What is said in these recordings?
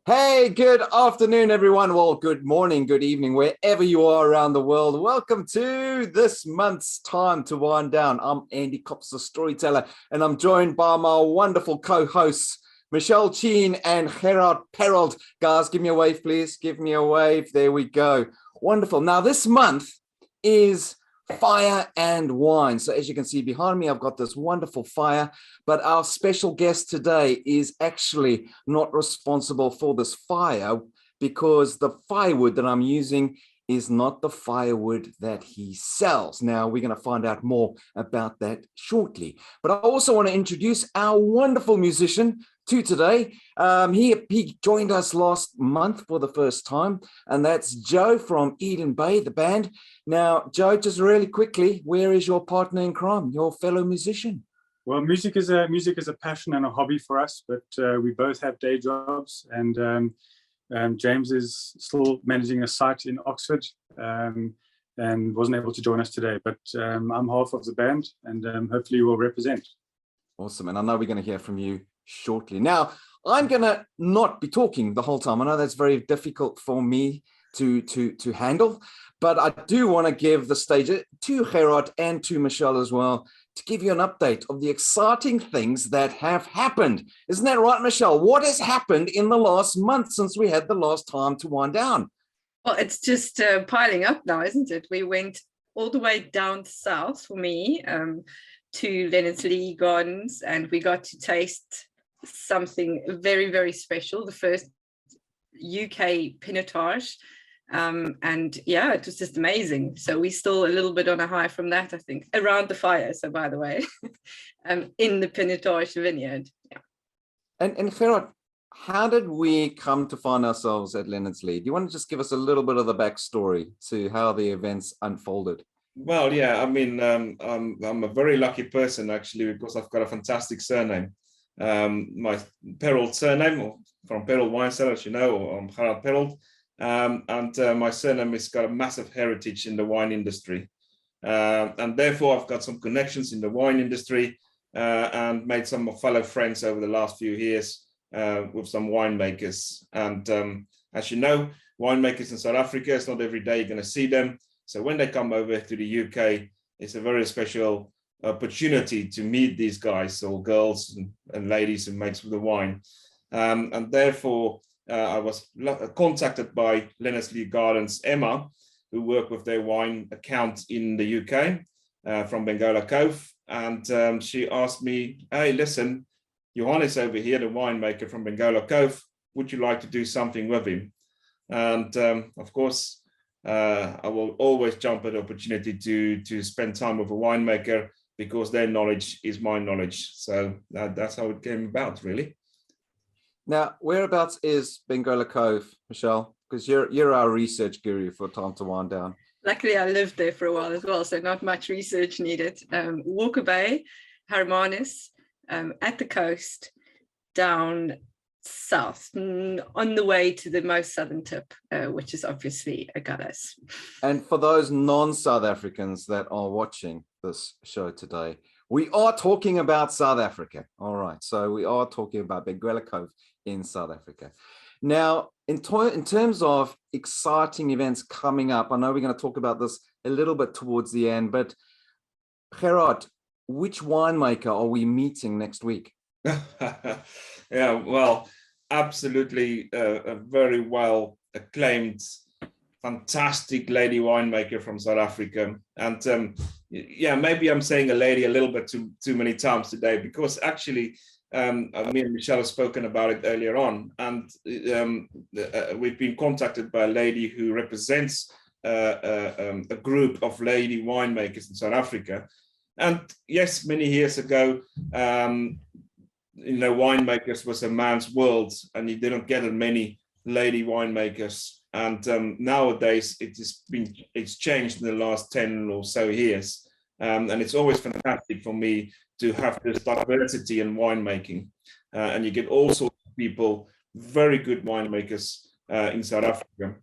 Hey, good afternoon, everyone. Well, good morning, good evening, wherever you are around the world. Welcome to this month's Time to Wind Down. I'm Andy Kops, the storyteller, and I'm joined by my wonderful co-hosts, Michelle Cheen and Gerhard Perold. Guys, give me a wave, please. Give me a wave. There we go. Wonderful. Now, this month is fire and wine. So as you can see behind me, I've got this wonderful fire, but our special guest today is actually not responsible for this fire because the firewood that I'm using is not the firewood that he sells. Now, we're going to find out more about that shortly. But I also want to introduce our wonderful musician to today. He joined us last month for the first time, and that's Joe from Edenbay, the band. Now, Joe, just really quickly, where is your partner in crime, your fellow musician? Well, music is a passion and a hobby for us, but we both have day jobs, and James is still managing a site in Oxford and wasn't able to join us today. But I'm half of the band, and hopefully we'll represent. Awesome, and I know we're going to hear from you shortly. Now, I'm going to not be talking the whole time. I know that's very difficult for me to handle, but I do want to give the stage to Gerhard and to Michelle as well to give you an update of the exciting things that have happened. Isn't that right, Michelle? What has happened in the last month since we had the last Time to Wind Down? Well, it's just piling up now, isn't it? We went all the way down south for me to Leonard's Lee Gardens, and we got to taste something very, very special, the first UK pinotage. And yeah, it was just amazing. So we're still a little bit on a high from that, I think, around the fire. So by the way, in the pinotage vineyard. Yeah. And Gerhard, how did we come to find ourselves at Leonard's Lee? Do you want to just give us a little bit of the backstory to how the events unfolded? Well, yeah, I mean, I'm a very lucky person, actually, because I've got a fantastic surname. My Perold surname, from Perold Wine Cellar, as you know, I'm Gerhard Perold. And my surname has got a massive heritage in the wine industry. And therefore, I've got some connections in the wine industry and made some fellow friends over the last few years with some winemakers. And as you know, winemakers in South Africa, it's not every day you're going to see them. So when they come over to the UK, it's a very special opportunity to meet these guys or girls and ladies who makes the wine. And therefore, I was contacted by Leonard's Lee Gardens, Emma, who work with their wine account in the UK from Benguela Cove. And she asked me, hey, listen, Johan is over here, the winemaker from Benguela Cove. Would you like to do something with him? And of course, I will always jump at the opportunity to spend time with a winemaker because their knowledge is my knowledge. So that's how it came about, really. Now, whereabouts is Benguela Cove, Michelle? Because you're our research guru for Time to Wind Down. Luckily, I lived there for a while as well, so not much research needed. Walker Bay, Hermanus, at the coast, down south, on the way to the most southern tip, which is obviously Agulhas. And for those non-South Africans that are watching this show today, we are talking about South Africa. All right, so we are talking about Benguela Cove in South Africa. Now, in terms of exciting events coming up, I know we're going to talk about this a little bit towards the end, but Gerhard, which winemaker are we meeting next week? Yeah, well, absolutely a very well acclaimed, fantastic lady winemaker from South Africa. And yeah, maybe I'm saying a lady a little bit too many times today, because actually me and Michelle have spoken about it earlier on, and we've been contacted by a lady who represents a group of lady winemakers in South Africa. And yes, many years ago, winemakers was a man's world, and you didn't get as many lady winemakers. And nowadays it's changed in the last 10 or so years. And it's always fantastic for me to have this diversity in winemaking. And you get all sorts of people, very good winemakers in South Africa.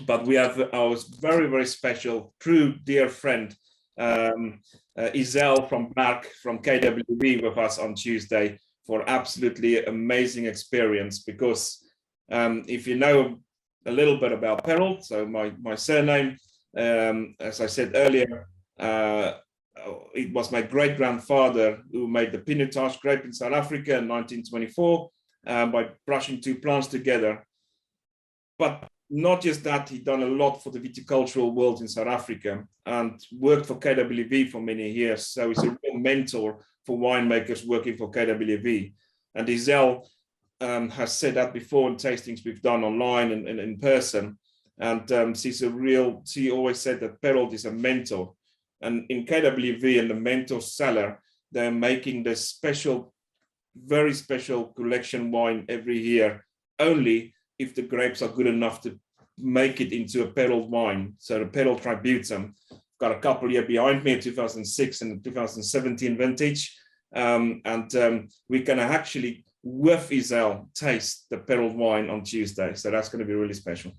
But we have our very, very special, true dear friend, Isel from Mark from KWB with us on Tuesday for absolutely amazing experience, because If you know a little bit about Perrault, so my surname, as I said earlier, it was my great-grandfather who made the Pinotage grape in South Africa in 1924 by brushing two plants together. But not just that, he'd done a lot for the viticultural world in South Africa and worked for KWV for many years. So he's a real mentor for winemakers working for KWV. And Isel has said that before in tastings we've done online and in person. And she always said that Perrault is a mentor. And in KWV and the mentor cellar, they're making this special, very special collection wine every year, only if the grapes are good enough to make it into a Perrault wine. So the Perrault Tributum, got a couple here behind me, 2006 and 2017 vintage. We're going to actually, with Isel, taste the Perrault wine on Tuesday. So that's going to be really special.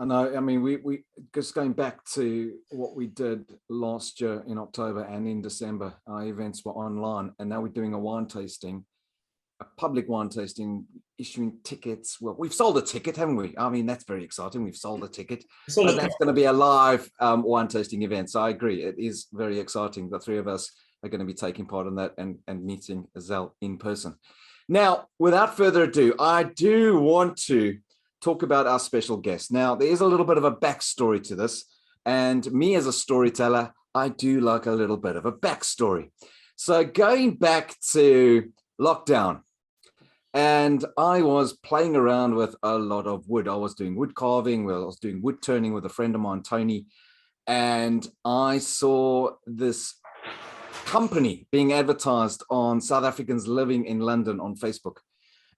I know. I mean, we just going back to what we did last year in October and in December, our events were online, and now we're doing a wine tasting, a public wine tasting, issuing tickets. Well, we've sold a ticket, haven't we? I mean, that's very exciting. We've sold a ticket. So that's going to be a live wine tasting event. So I agree. It is very exciting. The three of us are going to be taking part in that and meeting Isel in person. Now, without further ado, I do want to talk about our special guest. Now, there is a little bit of a backstory to this. And me as a storyteller, I do like a little bit of a backstory. So going back to lockdown, and I was playing around with a lot of wood. I was doing wood carving, well, I was doing wood turning with a friend of mine, Tony, and I saw this company being advertised on South Africans living in London on Facebook.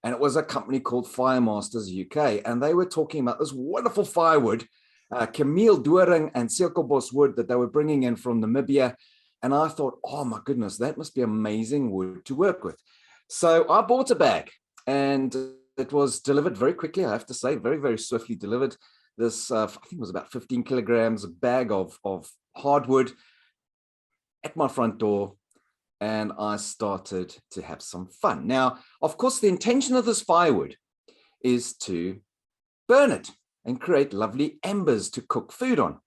And it was a company called Firemasters UK. And they were talking about this wonderful firewood, kameeldoring and sekelbos wood that they were bringing in from Namibia. And I thought, oh my goodness, that must be amazing wood to work with. So I bought a bag and it was delivered very quickly, I have to say, very, very swiftly delivered. This, I think it was about 15 kilograms, a bag of hardwood at my front door. And I started to have some fun. Now, of course, the intention of this firewood is to burn it and create lovely embers to cook food on.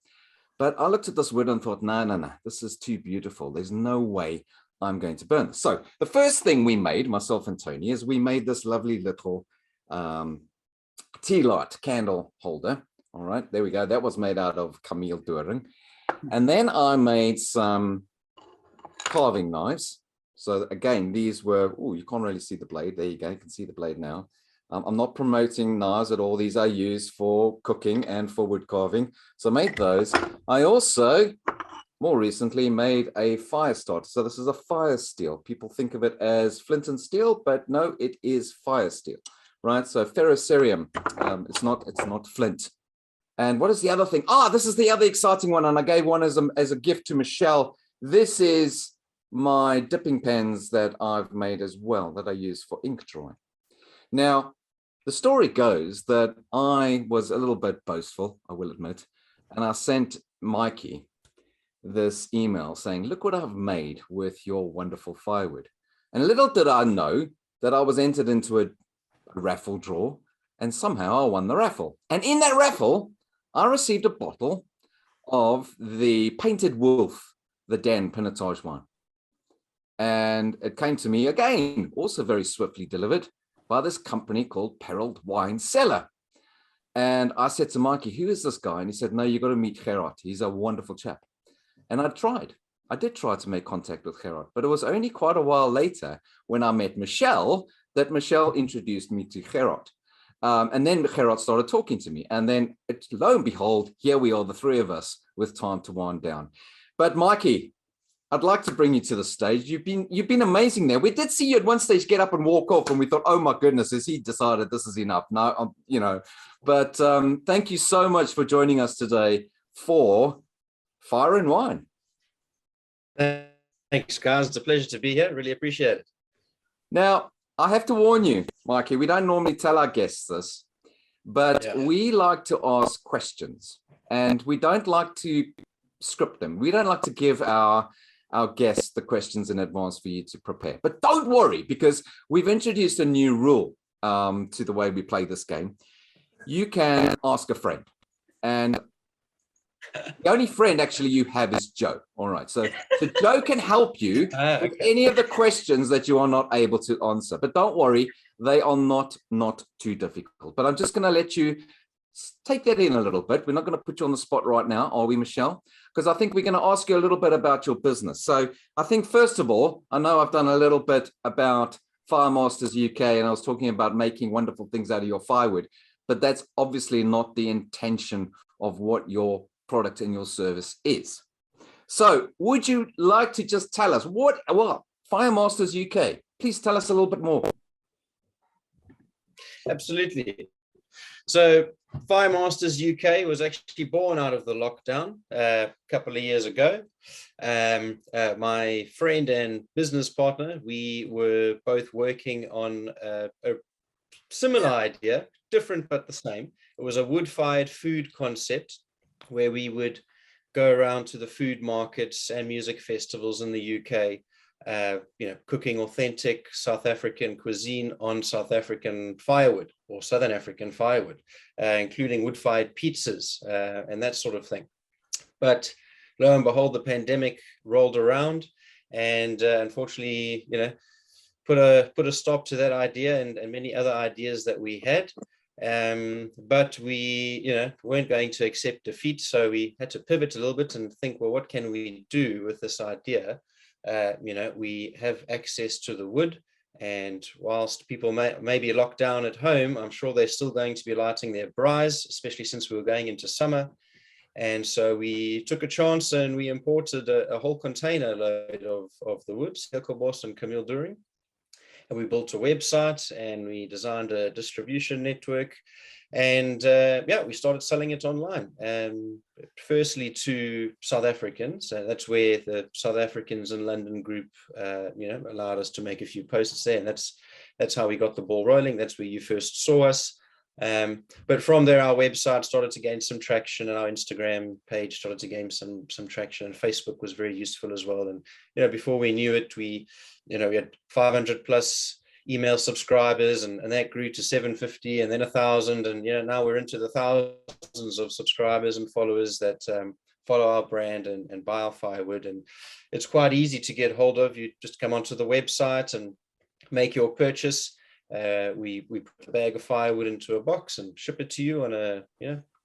But I looked at this wood and thought, no, this is too beautiful. There's no way I'm going to burn this. So the first thing we made, myself and Tony, is we made this lovely little tea light candle holder. All right, there we go. That was made out of kameeldoring. And then I made some carving knives. So again, these were, oh, you can't really see the blade. There you go. You can see the blade now. I'm not promoting knives at all. These are used for cooking and for wood carving. So I made those. I also, more recently, made a fire starter. So this is a fire steel. People think of it as flint and steel, but no, it is fire steel, right? So ferrocerium, it's not flint. And what is the other thing? This is the other exciting one. And I gave one as a gift to Michelle. This is my dipping pans that I've made as well, that I use for ink drawing. Now, the story goes that I was a little bit boastful, I will admit, and I sent Mikey this email saying, look what I've made with your wonderful firewood. And little did I know that I was entered into a raffle draw, and somehow I won the raffle. And in that raffle, I received a bottle of the Painted Wolf, the Dan Pinotage wine. And it came to me again, also very swiftly delivered by this company called Perrault Wine Cellar. And I said to Mikey, who is this guy? And he said, no, you got to meet Gerhard. He's a wonderful chap. And I did try to make contact with Gerhard, but it was only quite a while later when I met Michelle that Michelle introduced me to Gerhard. And then Gerhard started talking to me. And then lo and behold, here we are, the three of us with time to wind down. But Mikey, I'd like to bring you to the stage. You've been amazing there. We did see you at one stage get up and walk off, and we thought, oh my goodness, has he decided this is enough? No, But thank you so much for joining us today for Fire and Wine. Thanks, guys. It's a pleasure to be here. Really appreciate it. Now, I have to warn you, Mikey, we don't normally tell our guests this, but we like to ask questions, and we don't like to script them. We don't like to give our guests the questions in advance for you to prepare. But don't worry, because we've introduced a new rule to the way we play this game, you can ask a friend. And the only friend actually you have is Joe. All right. So Joe can help you with any of the questions that you are not able to answer. But don't worry, they are not too difficult. But I'm just going to let you take that in a little bit. We're not going to put you on the spot right now, are we, Michelle? Because I think we're going to ask you a little bit about your business. So I think, first of all, I know I've done a little bit about Firemasters UK, and I was talking about making wonderful things out of your firewood, but that's obviously not the intention of what your product and your service is. So would you like to just tell us what Firemasters UK, please tell us a little bit more. Absolutely. So Firemasters UK was actually born out of the lockdown a couple of years ago. My friend and business partner, we were both working on a similar idea, different but the same. It was a wood-fired food concept where we would go around to the food markets and music festivals in the UK, cooking authentic South African cuisine on South African firewood or Southern African firewood, including wood-fired pizzas and that sort of thing. But lo and behold, the pandemic rolled around, and unfortunately, put a stop to that idea and many other ideas that we had. But we, weren't going to accept defeat, so we had to pivot a little bit and think, well, what can we do with this idea? We have access to the wood, and whilst people may be locked down at home, I'm sure they're still going to be lighting their braais, especially since we were going into summer. And so we took a chance and we imported a whole container load of the wood, sekelbos and kameeldoring. And we built a website and we designed a distribution network, and we started selling it online. Firstly to South Africans, and that's where the South Africans in London group, allowed us to make a few posts there, and that's how we got the ball rolling. That's where you first saw us. But from there, our website started to gain some traction, and our Instagram page started to gain some traction, and Facebook was very useful as well. And before we knew it, we had 500 plus email subscribers, and that grew to 750 and then 1,000, and now we're into the thousands of subscribers and followers that follow our brand and buy our firewood. And it's quite easy to get hold of. You just come onto the website and make your purchase. We put a bag of firewood into a box and ship it to you on a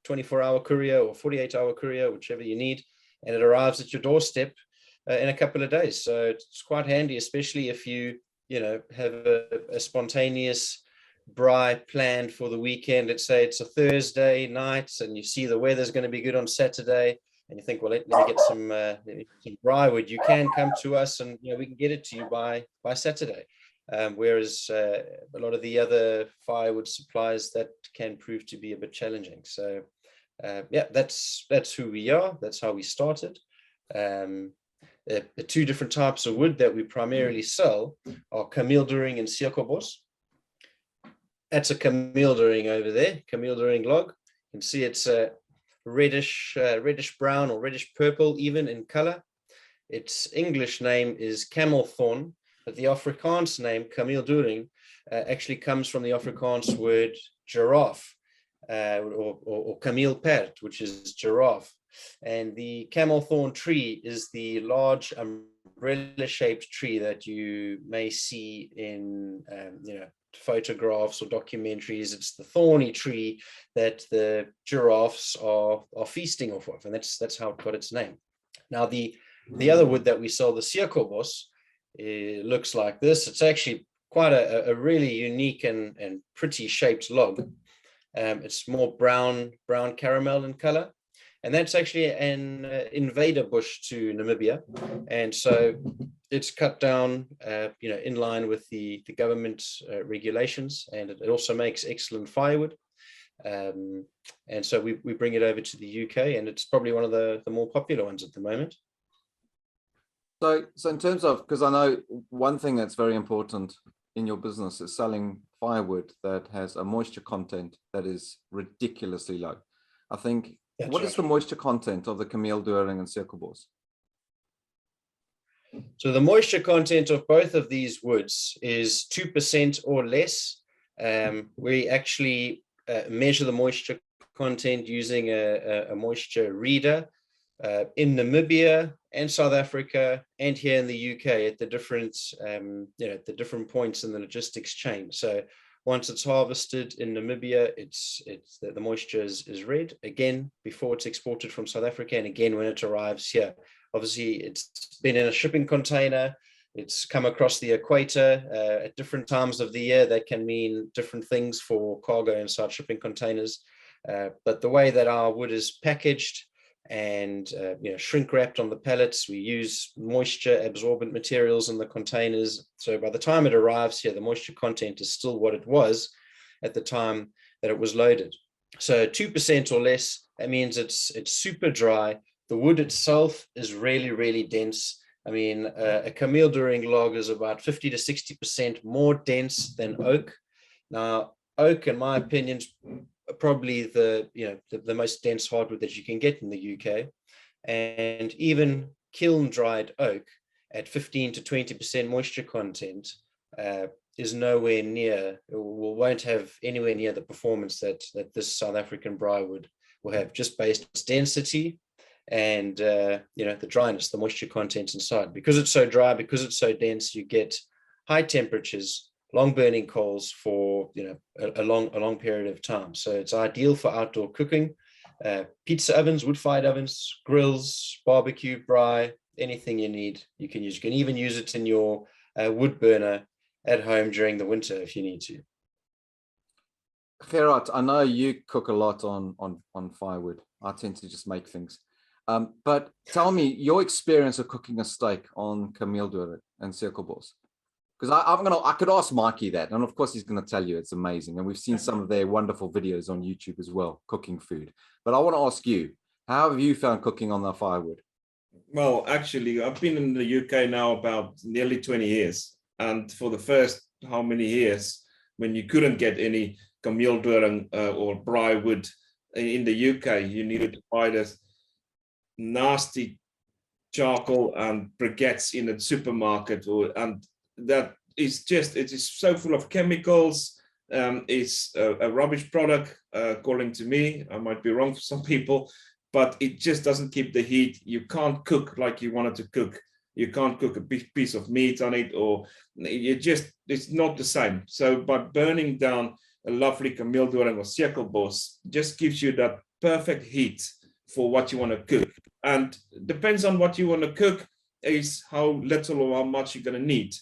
24-hour courier or 48-hour courier, whichever you need, and it arrives at your doorstep in a couple of days. So it's quite handy, especially if you have a spontaneous braai planned for the weekend. Let's say it's a Thursday night and you see the weather's going to be good on Saturday, and you think, well, let me get some braai wood. You can come to us and we can get it to you by Saturday. Whereas a lot of the other firewood suppliers, that can prove to be a bit challenging. So that's who we are. That's how we started. The two different types of wood that we primarily sell are kameeldoring and sekelbos. That's a kameeldoring over there, kameeldoring log. You can see it's a reddish brown or reddish purple even in color. Its English name is camel thorn, but the Afrikaans name kameeldoring actually comes from the Afrikaans word giraffe, or kameelperd, which is giraffe. And the camel thorn tree is the large umbrella-shaped tree that you may see in photographs or documentaries. It's the thorny tree that the giraffes are feasting off of, and that's how it got its name. Now the other wood that we sell, the sekelbos, looks like this. It's actually quite a really unique and pretty shaped log. It's more brown caramel in color. And that's actually an invader bush to Namibia. And so it's cut down, in line with the government regulations, and it also makes excellent firewood. And so we bring it over to the UK, and it's probably one of the more popular ones at the moment. So in terms of, because I know one thing that's very important in your business is selling firewood that has a moisture content that is ridiculously low. I think, what is the moisture content of the kameeldoring and sekelbos? So the moisture content of both of these woods is 2% or less. We actually measure the moisture content using a moisture reader in Namibia and South Africa and here in the UK at the different the different points in the logistics chain. So once it's harvested in Namibia, the moisture is red again before it's exported from South Africa, and again when it arrives here. Obviously, it's been in a shipping container. It's come across the equator at different times of the year. That can mean different things for cargo inside shipping containers. But the way that our wood is packaged and shrink wrapped on the pallets, we use moisture absorbent materials in the containers. So by the time it arrives here, the moisture content is still what it was at the time that it was loaded. So 2% or less, that means it's super dry. The wood itself is really, really dense. I mean, a kameeldoring log is about 50 to 60% more dense than oak. Now, oak, in my opinion, is probably the most dense hardwood that you can get in the UK. And even kiln dried oak at 15 to 20% moisture content is nowhere near, won't have anywhere near the performance that this South African Braai wood will have, just based on its density and the dryness, the moisture content inside. Because it's so dry, because it's so dense, you get high temperatures, long burning coals for a long period of time. So it's ideal for outdoor cooking. Pizza ovens, wood-fired ovens, grills, barbecue, braai, anything you need, you can use. You can even use it in your wood burner at home during the winter if you need to. Gerhard, I know you cook a lot on firewood. I tend to just make things. But tell me your experience of cooking a steak on kameeldoring and sekelbos. Because I could ask Mikey that, and of course he's going to tell you it's amazing. And we've seen some of their wonderful videos on YouTube as well, cooking food. But I want to ask you, how have you found cooking on the firewood? Well, actually, I've been in the UK now about nearly 20 years. And for the first how many years, when you couldn't get any kameeldoring or braai wood in the UK, you needed to buy this nasty charcoal and briquettes in a supermarket, and that is just, it is so full of chemicals. It's a rubbish product, according to me. I might be wrong for some people, but it just doesn't keep the heat. You can't cook like you wanted to cook. You can't cook a big piece of meat on it, or it's not the same. So by burning down a lovely kameeldoring or sekelbos, just gives you that perfect heat for what you want to cook. And depends on what you want to cook is how little or how much you're going to need.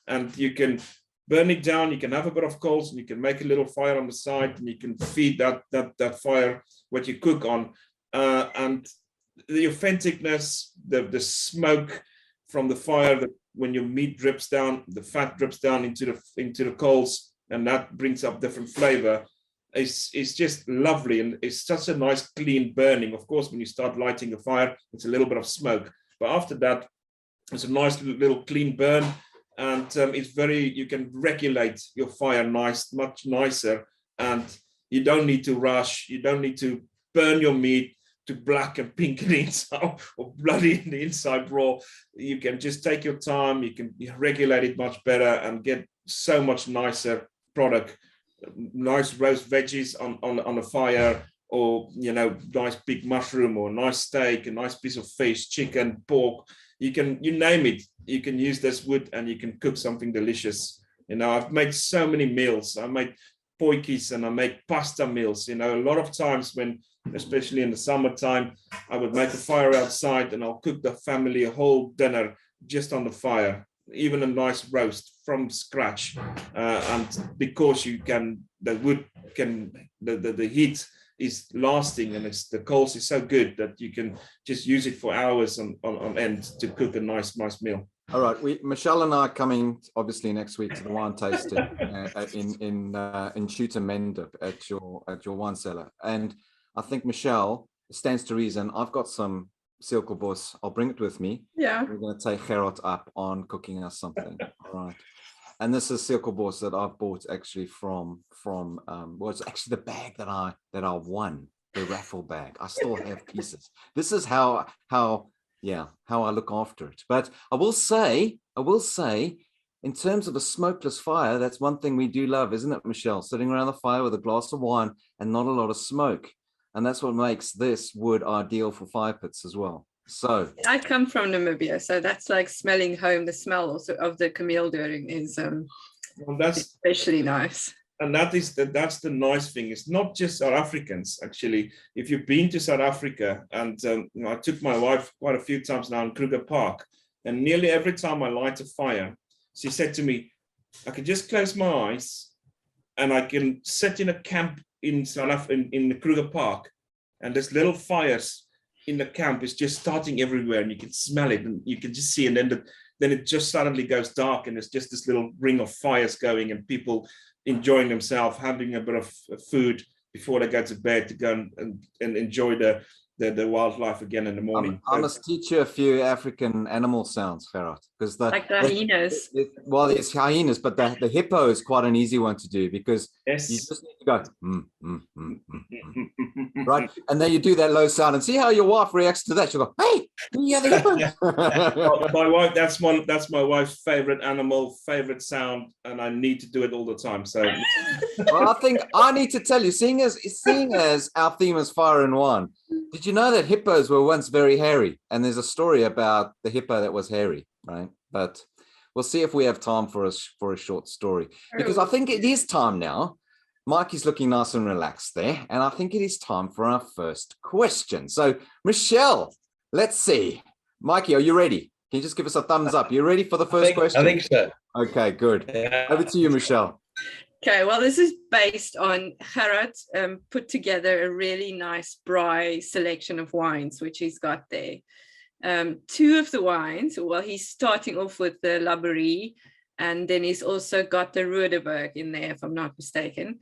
And you can burn it down, you can have a bit of coals, and you can make a little fire on the side, and you can feed that fire what you cook on. And the authenticness, the smoke from the fire, when your meat drips down, the fat drips down into the coals, and that brings up different flavor. It's just lovely, and it's such a nice clean burning. Of course, when you start lighting a fire, it's a little bit of smoke, but after that, it's a nice little clean burn, and you can regulate your fire much nicer, and you don't need to rush. You don't need to burn your meat to black and pink in the inside or bloody in the inside raw. You can just take your time. You can regulate it much better and get so much nicer product. Nice roast veggies on a fire, or nice big mushroom, or nice steak, a nice piece of fish, chicken, pork. You name it. You can use this wood and you can cook something delicious. I've made so many meals. I made potjies and I make pasta meals. A lot of times when, especially in the summertime, I would make a fire outside and I'll cook the family a whole dinner just on the fire, even a nice roast from scratch. And because the wood can, the heat is lasting, and the coals is so good that you can just use it for hours on end to cook a nice meal. All right, Michelle and I are coming obviously next week to the wine tasting in Zoetermeer at your wine cellar, and I think Michelle, it stands to reason. I've got some sekelbos. I'll bring it with me. Yeah, we're going to take Gerhard up on cooking us something. All right, and this is sekelbos that I've bought actually from well, it's actually the bag that I won, the raffle bag. I still have pieces. This is how I look after it. But I will say in terms of a smokeless fire, that's one thing we do love, isn't it, Michelle? Sitting around the fire with a glass of wine and not a lot of smoke. And that's what makes this wood ideal for fire pits as well. So I come from Namibia, so that's like smelling home. The smell also of the kameeldoring is Well, that's especially nice. And that's the nice thing. It's not just South Africans, actually. If you've been to South Africa, and I took my wife quite a few times now in Kruger Park, and nearly every time I light a fire, she said to me, I can just close my eyes and I can sit in a camp in South Africa, in the Kruger Park, and there's little fires in the camp is just starting everywhere, and you can smell it, and you can just see, and then it just suddenly goes dark, and it's just this little ring of fires going, and people enjoying themselves, having a bit of food before they go to bed to go and enjoy the wildlife again in the morning. I must teach you a few African animal sounds, Gerhard, because Like the hyenas. Well, it's hyenas, but the hippo is quite an easy one to do, because Yes. you just need to go right, and then you do that low sound, and see how your wife reacts to that. She'll go, "Hey, yeah, the hippo." My wife, that's my wife's favorite animal, favorite sound, and I need to do it all the time. So Well, I think I need to tell you, seeing as our theme is fire and wine, did you know that hippos were once very hairy? And there's a story about the hippo that was hairy, right? But we'll see if we have time for a short story, because I think it is time now. Mikey's looking nice and relaxed there, and I think it is time for our first question. So, Michelle, let's see. Mikey, are you ready? Can you just give us a thumbs up? You ready for the first question? I think so. Okay, good. Yeah. Over to you, Michelle. Okay, well, this is based on Gerhard put together a really nice Braai selection of wines, which he's got there. Two of the wines, well, he's starting off with the Laborie, and then he's also got the Rudeberg in there, if I'm not mistaken.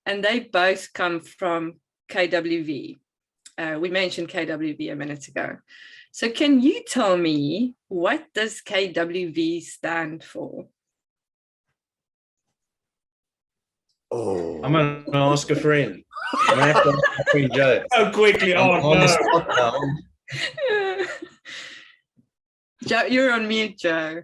And they both come from KWV. We mentioned KWV a minute ago. So can you tell me, what does KWV stand for? Oh, I'm going to ask a friend. I'm going to have to ask my friend Joe. so quickly, I'm on the spot now. Joe, you're on mute, Joe.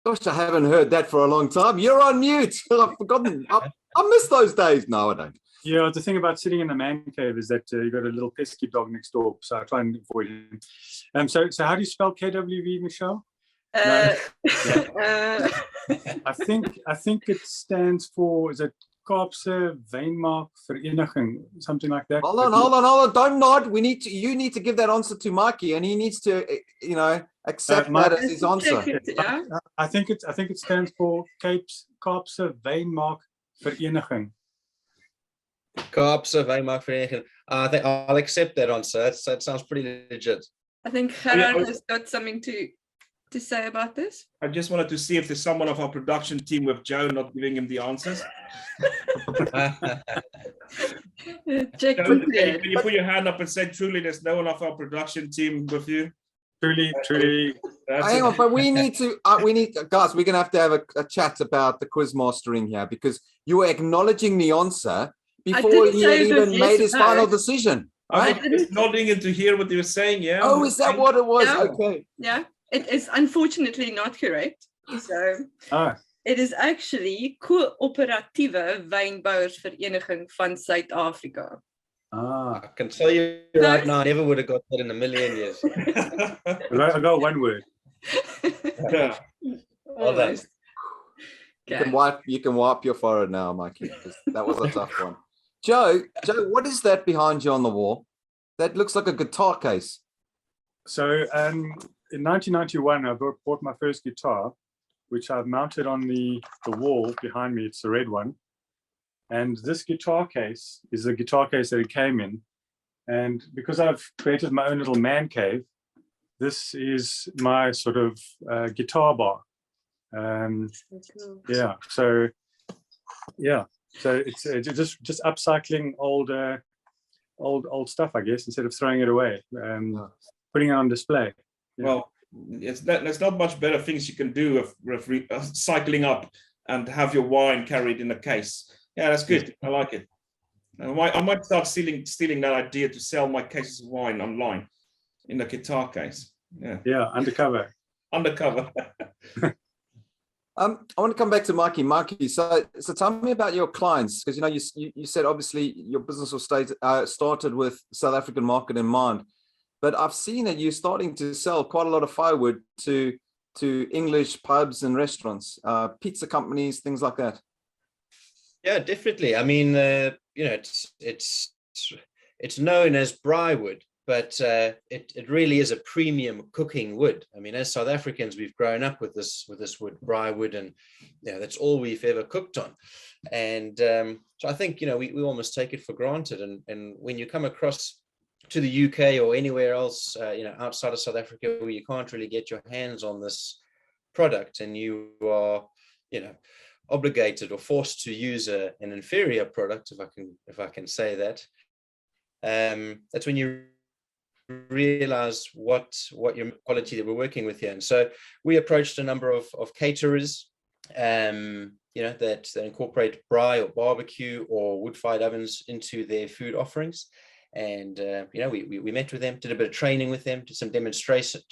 gosh, I haven't heard that for a long time. You're on mute. I've forgotten. I miss those days. No, I don't. Yeah, the thing about sitting in the man cave is that you've got a little pesky dog next door, so I try and avoid him. So how do you spell KWV, Michelle? Uh, I think it stands for, is it Kaapse Wynmark Vereniging, something like that. Hold on. Don't nod. You need to give that answer to Mikey, and he needs to, accept that as his answer. Yeah. I think it stands for Kaapse Wynmark Vereniging. Kaapse Wynmark Vereniging. I think I'll accept that answer. That sounds pretty legit. I think Gerhard has got something to say about this. I just wanted to see if there's someone of our production team with Joe not giving him the answers. Check Joe, can you put your hand up and say, truly, there's no one of our production team with you? Truly. Hang on, but we need to, guys, we're going to have a chat about the quiz mastering here, because you were acknowledging the answer before he had even made his final decision. Right? I was nodding in to hear what you were saying, yeah. Oh, is that what it was? Yeah. Okay. Yeah, it is unfortunately not correct. So it is actually Coöperatiewe Wynbouwersvereniging van Suid-Afrika. I can tell you right now, I never would have got that in a million years. I got one word. Yeah. Well done. You can wipe your forehead now, Mikey, because that was a tough one. Joe, what is that behind you on the wall? That looks like a guitar case. So in 1991, I bought my first guitar, which I've mounted on the wall behind me. It's the red one. And this guitar case is the guitar case that it came in. And because I've created my own little man cave, this is my sort of guitar bar. Yeah. So it's just upcycling old stuff, I guess, instead of throwing it away, putting it on display. Yeah. Well, there's not much better things you can do with cycling up and have your wine carried in a case. Yeah, that's good. I like it. I might start stealing that idea to sell my cases of wine online in a guitar case. Yeah. Yeah, undercover. undercover. I want to come back to Mikey. Mikey, so tell me about your clients, because you said obviously your business was started with South African market in mind, but I've seen that you're starting to sell quite a lot of firewood to English pubs and restaurants, pizza companies, things like that. Yeah, definitely. I mean, it's known as Braai wood, but it really is a premium cooking wood. I mean, as South Africans, we've grown up with this wood, Braai wood, and that's all we've ever cooked on. And so I think we almost take it for granted. And when you come across to the UK or anywhere else, outside of South Africa, where you can't really get your hands on this product, and you are, obligated or forced to use an inferior product, if I can say that, that's when you realize what your quality that we're working with here. And so we approached a number of caterers, that incorporate braai or barbecue or wood-fired ovens into their food offerings. And we met with them, did a bit of training with them, did some demonstrations,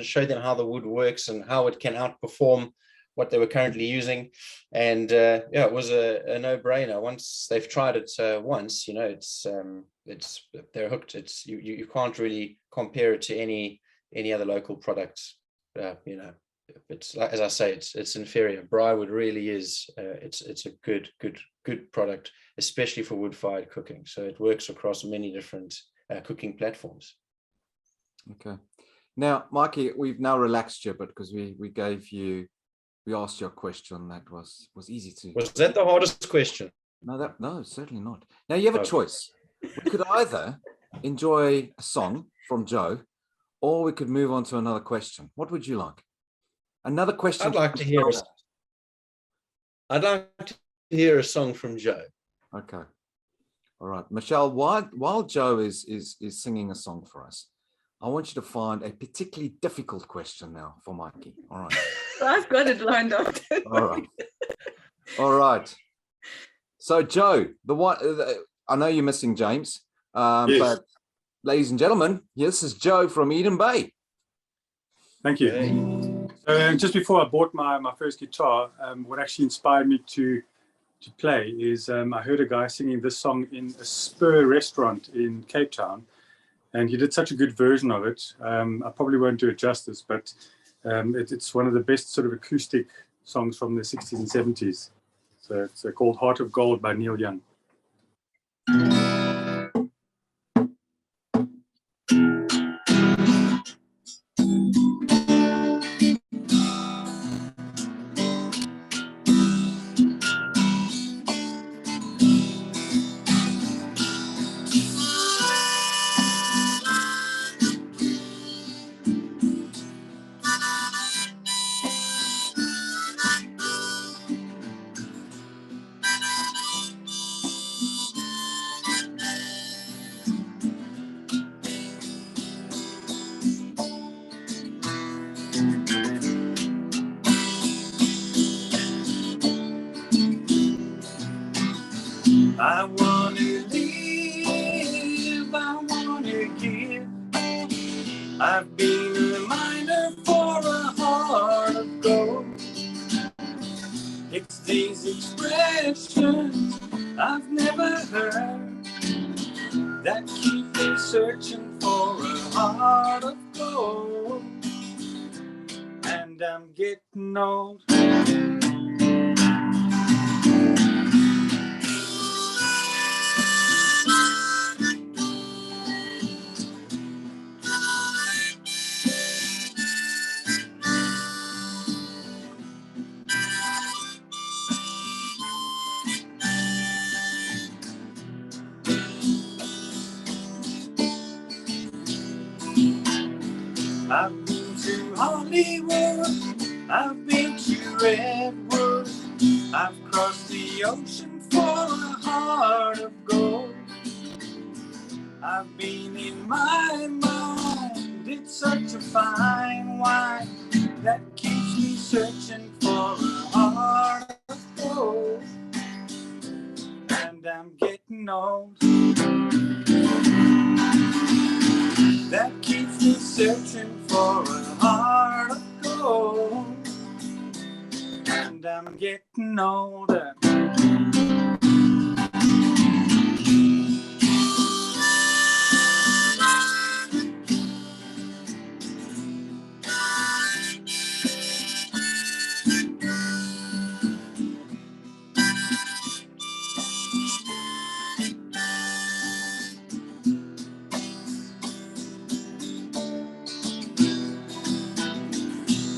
showed them how the wood works and how it can outperform what they were currently using. And it was a no-brainer. Once they've tried it once, they're hooked. It's you can't really compare it to any other local products. It's like, as I say, it's inferior. Braai wood really is. It's a good product, especially for wood-fired cooking. So it works across many different cooking platforms. Okay. Now, Mikey, we've now relaxed you a bit because we asked you a question that was easy to. Was that the hardest question? No, certainly not. Now you have a choice. We could either enjoy a song from Joe, or we could move on to another question. What would you like? Another question. I'd like to hear a song from Joe. Okay. All right, Michelle. While Joe is singing a song for us, I want you to find a particularly difficult question now for Mikey. All right. I've got it lined up. All right. So Joe, I know you're missing James, yes. But ladies and gentlemen, this is Joe from Edenbay. Thank you. Hey. So just before I bought my first guitar, what actually inspired me to play is I heard a guy singing this song in a Spur restaurant in Cape Town, and he did such a good version of it. I probably won't do it justice, but it's one of the best sort of acoustic songs from the 60s and 70s. So it's called Heart of Gold by Neil Young. I want to live, I want to give. I've been a miner for a heart of gold. It's these expressions I've never heard that keep me searching for a heart of gold. And I'm getting old. I've been to Hollywood, I've been to Redwood, I've crossed the ocean for a heart of gold. I've been in my mind, it's such a fine wine that keeps me searching for a heart of gold. And I'm getting old. That keeps me searching for a heart of and I'm getting older.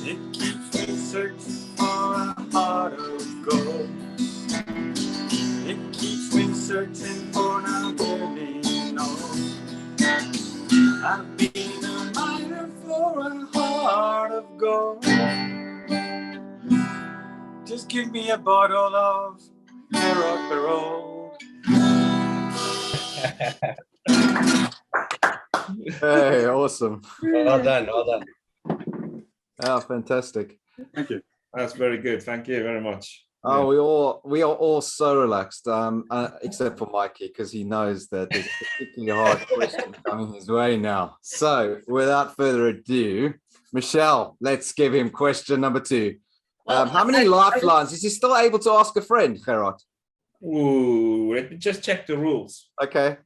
It keeps me searching for a heart of gold. It keeps me searching for now getting old. I've been a miner for a heart of gold. Just give me a bottle of Gerhard Barrel. Hey, awesome. Well done, well done. Oh, fantastic. Thank you. That's very good. Thank you very much. Oh, we are all so relaxed, except for Mikey, because he knows that there's a particularly hard question coming his way now. So, without further ado, Michelle, let's give him question number 2. Well, How many lifelines is he still able to ask a friend, Gerhard? Ooh, let me just check the rules. Okay.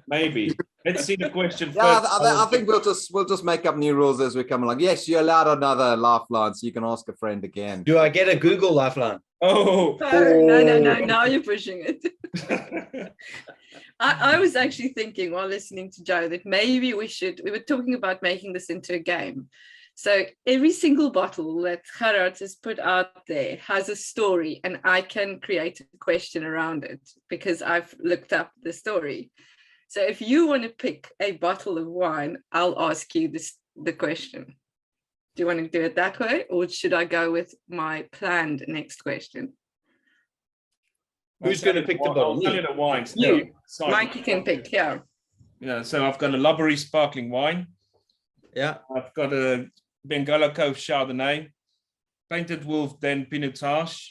Maybe. Let's see the question Yeah, first. I think we'll just make up new rules as we come along. Yes, you're allowed another lifeline, so you can ask a friend again. Do I get a Google lifeline? Oh. No. Now you're pushing it. I was actually thinking while listening to Joe that maybe we were talking about making this into a game. So every single bottle that Gerhard has put out there has a story, and I can create a question around it because I've looked up the story. So if you want to pick a bottle of wine, I'll ask you the question. Do you want to do it that way, or should I go with my planned next question? Who's going to pick the bottle? I'll tell you the wine. You. Mikey can pick, yeah. Yeah, so I've got a Labrie sparkling wine. Yeah. I've got a Benguela Cove Chardonnay, Painted Wolf Den Pinotage,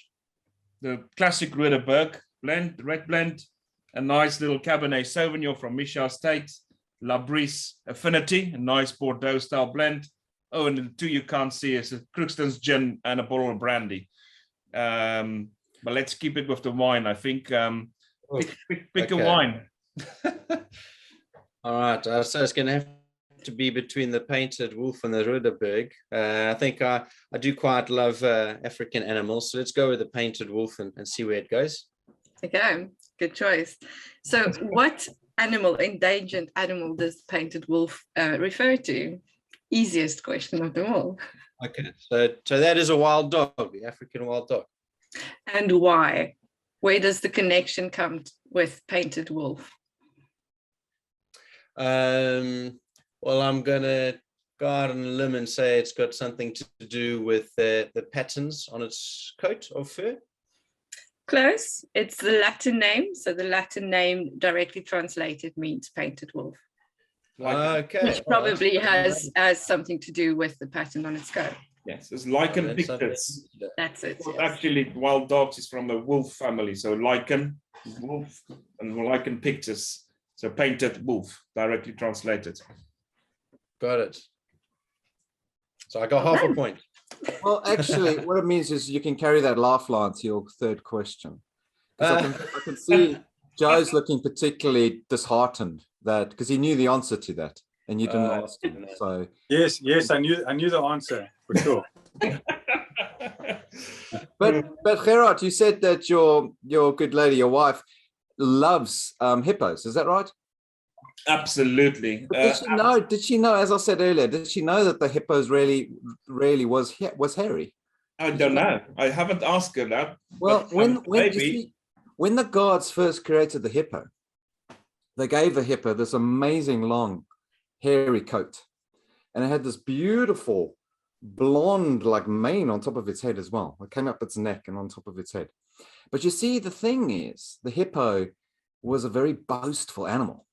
the classic Ruderberg blend, the red blend, a nice little Cabernet Sauvignon from Micha Estate, Labrie's Affinity, a nice Bordeaux style blend. Oh, and the 2 you can't see is a Crookston's gin and a bottle of brandy. But let's keep it with the wine. I think pick a wine. All right. So it's going to have to be between the Painted Wolf and the Ruderberg. I think I do quite love African animals. So let's go with the Painted Wolf and see where it goes. Okay, good choice. So what endangered animal does the Painted Wolf refer to? Easiest question of them all. Okay, so that is a wild dog, the African wild dog. And why? Where does the connection come with Painted Wolf? Well, I'm going to go out on a limb and say it's got something to do with the patterns on its coat of fur. Close. It's the Latin name. So the Latin name directly translated means Painted Wolf. Okay. Which probably has something to do with the pattern on its coat. Yes, it's lichen pictus. That's it. Well, Yes. actually, wild dogs is from the wolf family. So lichen, wolf, and lichen pictus. So painted wolf, directly translated. Got it. So I got half a point. Well, actually, what it means is you can carry that lifeline to your third question. 'Cause I can see Joe's looking particularly disheartened that because he knew the answer to that and you didn't ask him. So Yes, I knew the answer for sure. but Gerhard, you said that your good lady, your wife, loves hippos. Is that right? Absolutely. But did she know, as I said earlier, did she know that the hippos really was hairy? I don't know. I haven't asked her that. Well, but, when the gods first created the hippo, they gave the hippo this amazing long hairy coat, and it had this beautiful blonde like mane on top of its head as well. It came up its neck and on top of its head. But you see, the thing is, the hippo was a very boastful animal.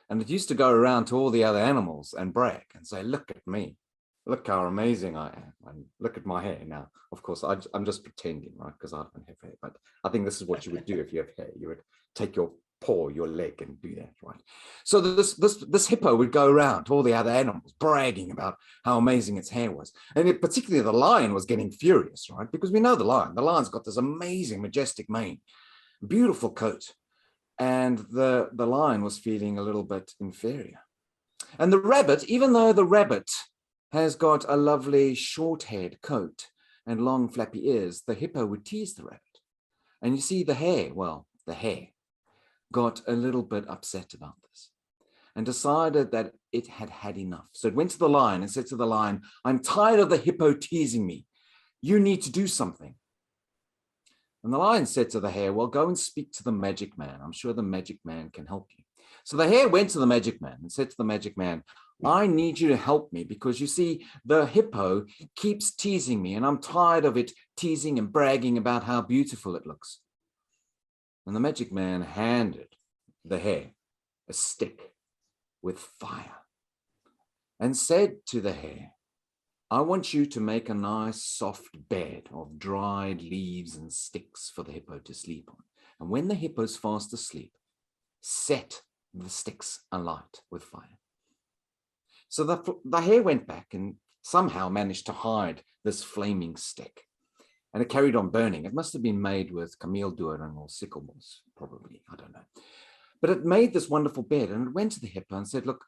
And it used to go around to all the other animals and brag and say, look at me. Look how amazing I am. And look at my hair. Now, of course, I'm just pretending, right? Because I don't have hair. But I think this is what you would do if you have hair. You would take your paw, your leg, and do that, right? So this hippo would go around to all the other animals, bragging about how amazing its hair was. And particularly the lion was getting furious, right? Because we know the lion. The lion's got this amazing, majestic mane, beautiful coat. And the lion was feeling a little bit inferior. And the rabbit, even though the rabbit has got a lovely short-haired coat and long flappy ears, the hippo would tease the rabbit. And you see the hare got a little bit upset about this and decided that it had had enough. So it went to the lion and said to the lion, I'm tired of the hippo teasing me. You need to do something. And the lion said to the hare, well, go and speak to the magic man. I'm sure the magic man can help you. So the hare went to the magic man and said to the magic man, I need you to help me because you see, the hippo keeps teasing me and I'm tired of it teasing and bragging about how beautiful it looks. And the magic man handed the hare a stick with fire and said to the hare, I want you to make a nice soft bed of dried leaves and sticks for the hippo to sleep on. And when the hippo's fast asleep, set the sticks alight with fire. So the hare went back and somehow managed to hide this flaming stick. And it carried on burning. It must have been made with kameeldoring or sekelbos, probably, I don't know. But it made this wonderful bed and it went to the hippo and said, look,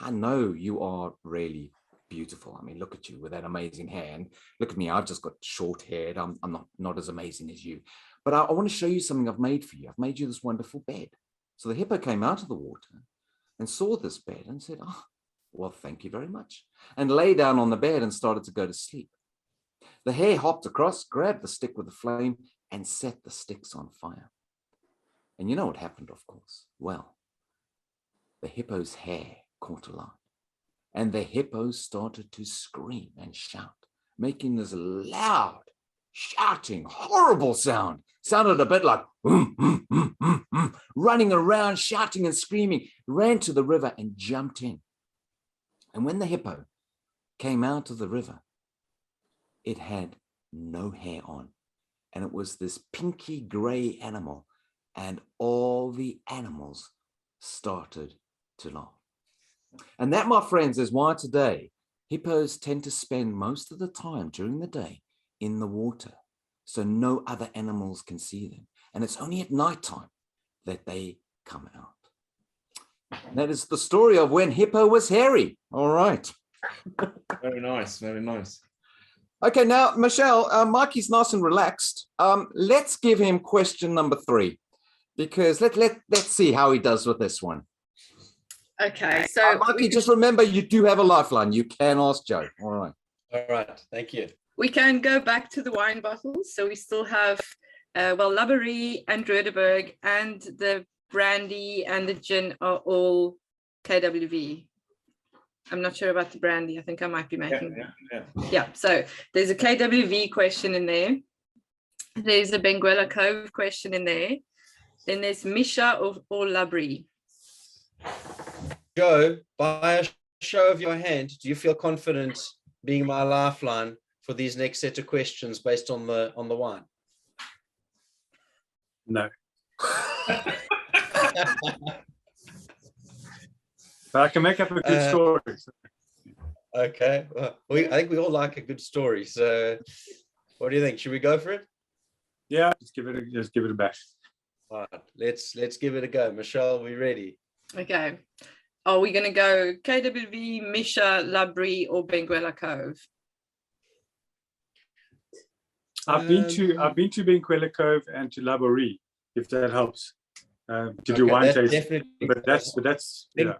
I know you are really beautiful. I mean, look at you with that amazing hair. And look at me, I've just got short hair. I'm not as amazing as you. But I want to show you something I've made for you. I've made you this wonderful bed. So the hippo came out of the water and saw this bed and said, oh, well, thank you very much. And lay down on the bed and started to go to sleep. The hare hopped across, grabbed the stick with the flame and set the sticks on fire. And you know what happened, of course? Well, the hippo's hair caught alight. And the hippo started to scream and shout, making this loud, shouting, horrible sound. Sounded a bit like running around, shouting and screaming, ran to the river and jumped in. And when the hippo came out of the river, it had no hair on. And it was this pinky gray animal. And all the animals started to laugh. And that, my friends, is why today hippos tend to spend most of the time during the day in the water, so no other animals can see them. And it's only at nighttime that they come out. And that is the story of when hippo was hairy. All right. Very nice, very nice. Okay, now, Michelle, Mikey's nice and relaxed. Let's give him question number 3, because let's see how he does with this one. Okay, so Mikey, just remember you do have a lifeline. You can ask Joe. All right. All right, thank you. we can go back to the wine bottles. So we still have, well, Laborie and Rödeberg and the brandy and the gin are all KWV. I'm not sure about the brandy. I think I might be making. Yeah. So there's a KWV question in there. There's a Benguela Cove question in there. Then there's Misha or Laborie. Joe, by a show of your hand, do you feel confident being my lifeline for these next set of questions based on the wine? No. But I can make up a good story. Okay. Well, I think we all like a good story. So what do you think? Should we go for it? Yeah, just give it a bash. All right, let's give it a go. Michelle, we ready? Okay. Are we going to go KWV, Misha, Laborie, or Benguela Cove? I've been to Benguela Cove and to Laborie, if that helps. To do wine tasting. But that's yeah.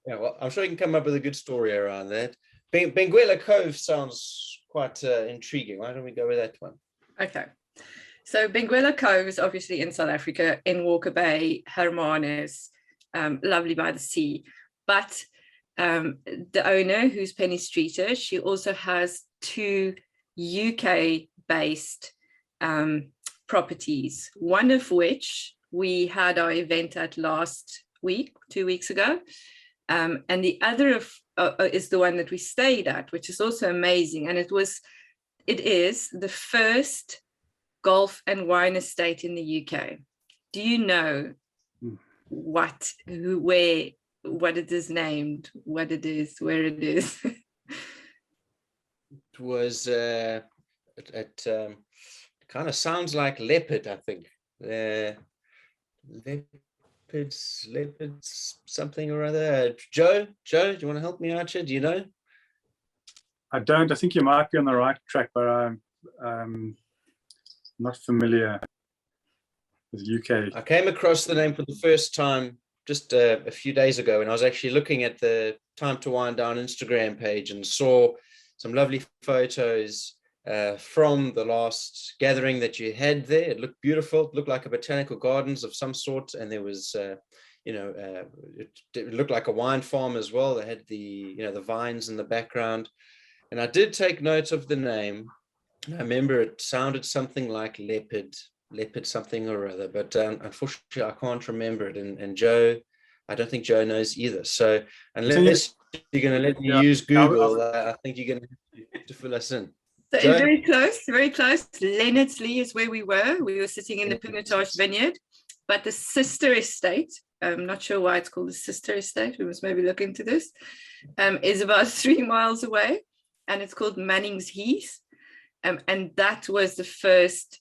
Yeah, well, I'm sure you can come up with a good story around that. Benguela Cove sounds quite intriguing. Why don't we go with that one? Okay. So Benguela Cove is obviously in South Africa, in Walker Bay, Hermanus, lovely by the sea. But the owner, who's Penny Streeter, she also has 2 UK-based properties, one of which we had our event at last week, 2 weeks ago. And the other is the one that we stayed at, which is also amazing. And it is the first golf and wine estate in the UK. Do you know what, who, where, what it is named, what it is, where it is. It was it kind of sounds like leopard, I think. Leopards, something or other. Joe, do you want to help me out here? Do you know? I don't. I think you might be on the right track, but I'm not familiar with UK. I came across the name for the first time just a few days ago, and I was actually looking at the Time to Wind Down Instagram page and saw some lovely photos from the last gathering that you had there. It looked beautiful. It looked like a botanical gardens of some sort, and there was, it looked like a wine farm as well. They had the vines in the background, and I did take note of the name. I remember it sounded something like leopard something or other, but unfortunately I can't remember it. And Joe, I don't think Joe knows either. So unless you're going to let me use Google, I think you're going to have to fill us in. So very close, very close. Leonardslee is where we were. We were sitting in the Pinotage vineyard, but the sister estate, I'm not sure why it's called the sister estate, we must maybe look into this, is about 3 miles away, and it's called Manning's Heath. And that was the first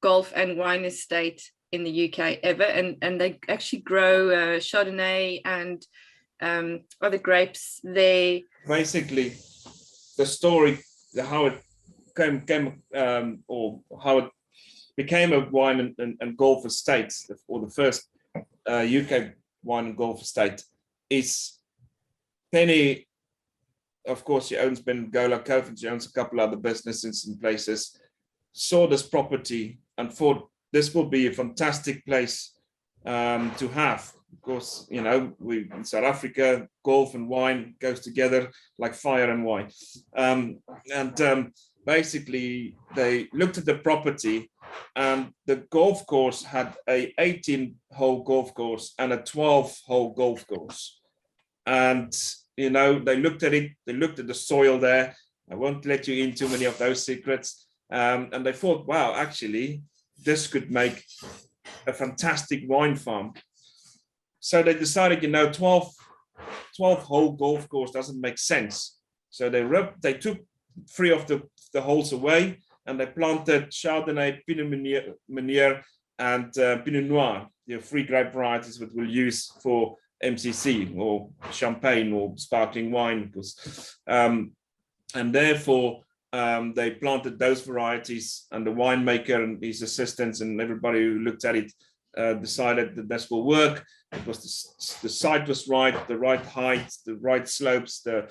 golf and wine estate in the UK ever. And they actually grow Chardonnay and other grapes there. Basically, the story, how it came or how it became a wine and golf estate, or the first UK wine and golf estate, is Penny. Of course, she owns Benguela Cove, and she owns a couple other businesses and places. Saw this property and thought this will be a fantastic place to have. Of course, we in South Africa, golf and wine goes together like fire and wine. Basically, they looked at the property, and the golf course had a 18-hole golf course and a 12-hole golf course. And they looked at it, they looked at the soil there. I won't let you in too many of those secrets. And they thought, wow, actually, this could make a fantastic wine farm. So they decided, 12-hole golf course doesn't make sense. So they took 3 of the holes away, and they planted Chardonnay, Pinot Meunier, and Pinot Noir, the 3 grape varieties that we'll use for MCC or champagne or sparkling wine, and therefore they planted those varieties, and the winemaker and his assistants and everybody who looked at it decided that this will work. It was the site was right, the right height, the right slopes, the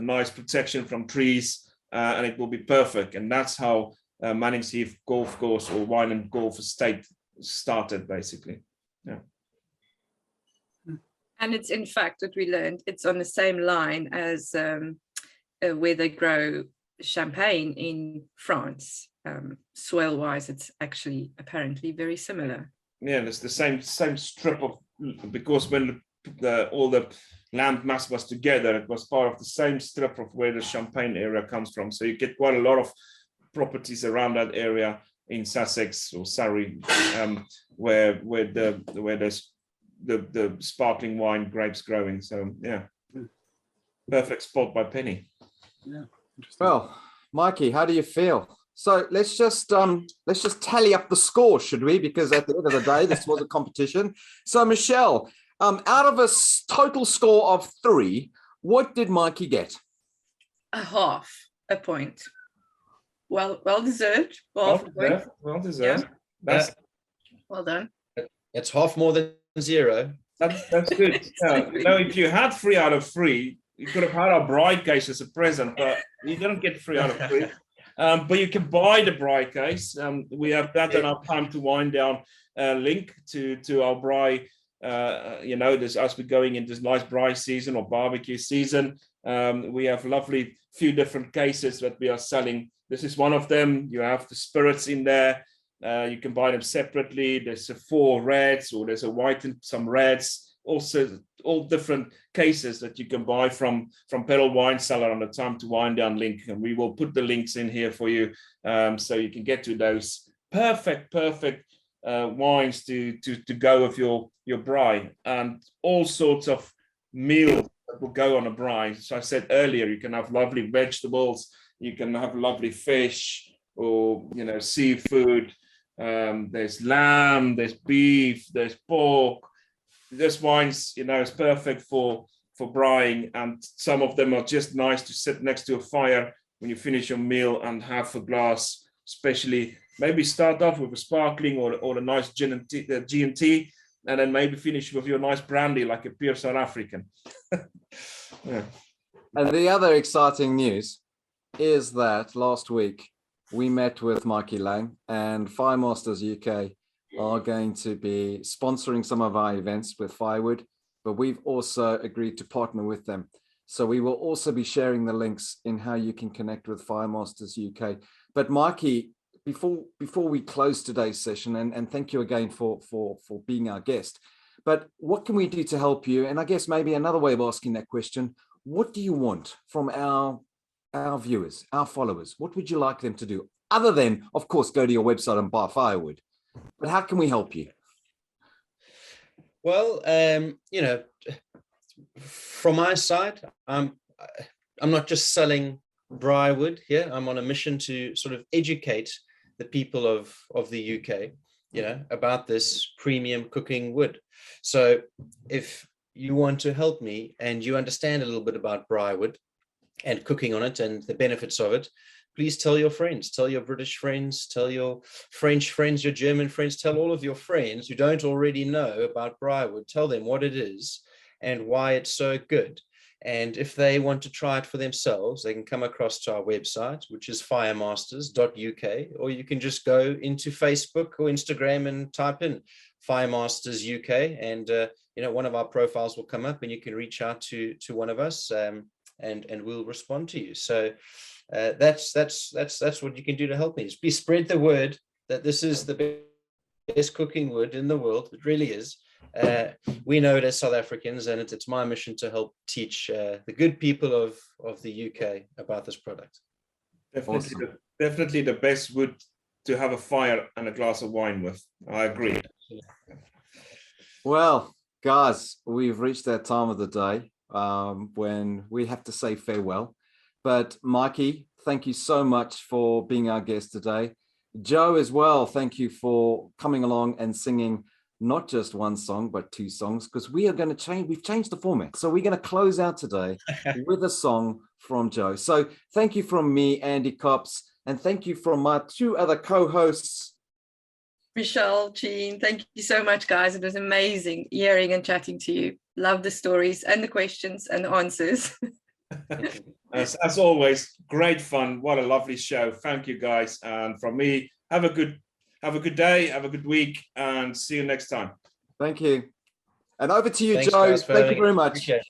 nice protection from trees, and it will be perfect. And that's how Manning's Heath Golf Course or Wine and Golf Estate started, basically. Yeah. And it's, in fact, what we learned, it's on the same line as where they grow champagne in France. Soil-wise, it's actually apparently very similar. Yeah, it's the same strip of, because when all the land mass was together, it was part of the same strip of where the Champagne area comes from. So you get quite a lot of properties around that area in Sussex or Surrey, where there's the sparkling wine grapes growing. So yeah, perfect spot by Penny. Yeah. Well, Mikey, how do you feel? So let's just tally up the score, should we? Because at the end of the day, this was a competition. So Michelle, out of a total score of 3, what did Mikey get? Half a point. Well deserved. Well deserved. Yeah. Well done. It's half more than 0. That's good. If you had 3 out of 3, you could have had our Braai case as a present, but you didn't get 3 out of 3. But you can buy the Braai case. We have that on our Time to Wind Down link to our Braai. This, as we're going into this nice Braai season or barbecue season, we have lovely few different cases that we are selling. This is one of them. You have the spirits in there. You can buy them separately. There's a 4 reds, or there's a white and some reds. Also, all different cases that you can buy from Pedal Wine Cellar on the Time to Wind Down link, and we will put the links in here for you, so you can get to those perfect wines to go with your braai, and all sorts of meals that will go on a braai. So I said earlier, you can have lovely vegetables, you can have lovely fish, or seafood. There's lamb, there's beef, there's pork. This wine's is perfect for braaiing, and some of them are just nice to sit next to a fire when you finish your meal and have a glass, especially maybe start off with a sparkling or a nice gin and G&T, and then maybe finish with your nice brandy like a pure South African. Yeah. And the other exciting news is that last week we met with Mikey Laing, and Firemasters UK are going to be sponsoring some of our events with Firewood, but we've also agreed to partner with them. So we will also be sharing the links in how you can connect with Firemasters UK. But Mikey, before we close today's session, and thank you again for being our guest, but what can we do to help you? And I guess maybe another way of asking that question, what do you want from our viewers, our followers? What would you like them to do? Other than, of course, go to your website and buy firewood. But how can we help you? Well, from my side, I'm not just selling braai wood here. I'm on a mission to sort of educate the people of the UK, about this premium cooking wood. So if you want to help me and you understand a little bit about braai wood and cooking on it and the benefits of it, please tell your friends, tell your British friends, tell your French friends, your German friends, tell all of your friends who don't already know about braai wood, tell them what it is and why it's so good. And if they want to try it for themselves, they can come across to our website, which is firemasters.uk, or you can just go into Facebook or Instagram and type in Firemasters UK, and one of our profiles will come up and you can reach out to one of us, and we'll respond to you. So that's what you can do to help me. Please spread the word that this is the best cooking wood in the world. It really is. We know it as South Africans, and it's my mission to help teach the good people of the UK about this product. Awesome. Definitely the best wood to have a fire and a glass of wine with. I agree. Well, guys, we've reached that time of the day when we have to say farewell. But Mikey, thank you so much for being our guest today. Joe as well, thank you for coming along and singing not just one song, but two songs, because we are going to change. We've changed the format. So we're going to close out today with a song from Joe. So thank you from me, Andy Cops, and thank you from my two other co-hosts, Michelle, Jean, thank you so much, guys. It was amazing hearing and chatting to you. Love the stories and the questions and the answers. As always, great fun. What a lovely show. Thank you, guys. And from me, have a good day, have a good week, and see you next time. Thank you. And over to you, Thanks, Joe. guys, Thank you very much. Appreciate it.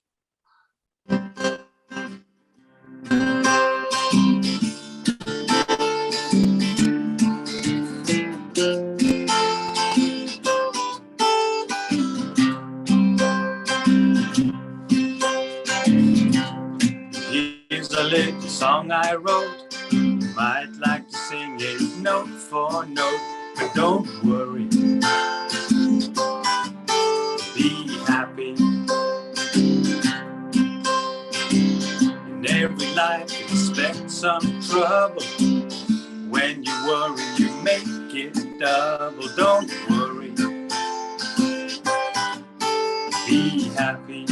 Here's a little song I wrote. You might like to sing it note for note, but don't worry. Be happy. In every life, expect some trouble. When you worry, you make it double. Don't worry. Be happy.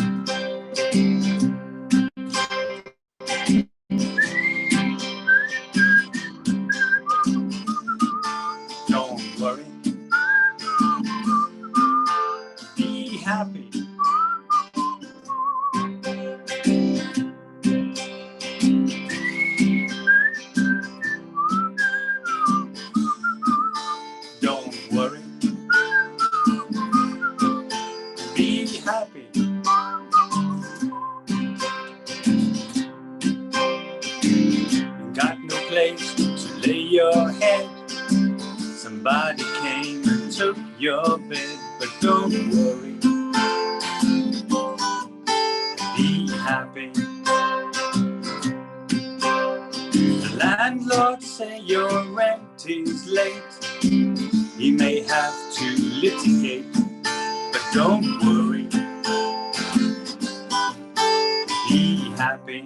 Don't worry. Be happy. Don't worry. Be happy. Got no place to lay your head. Somebody came and took your bed, but don't worry. Be happy. The landlord say your rent is late. He may have to litigate, but don't worry. Be happy.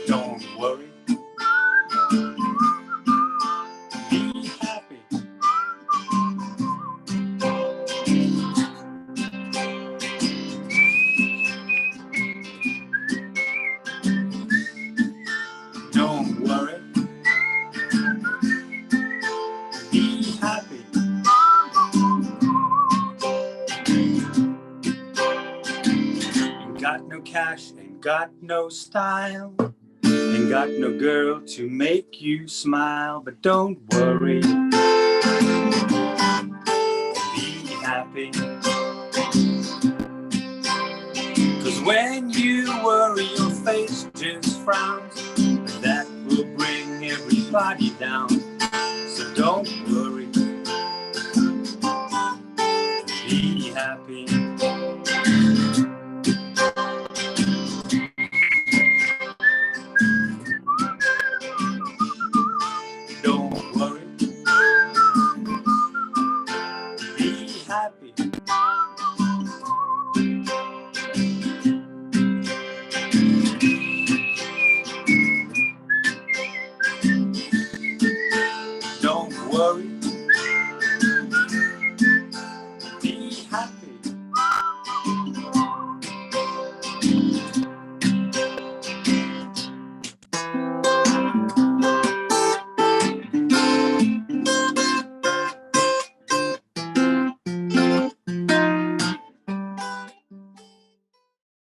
Don't worry. Be happy. Don't worry. Be happy. Ain't got no cash, ain't got no style, ain't got no girl to make you smile, but don't worry. Be happy. 'Cause when you worry, your face just frowns, and that will bring everybody down. So don't worry. Be happy. Don't worry. Be happy. Don't worry.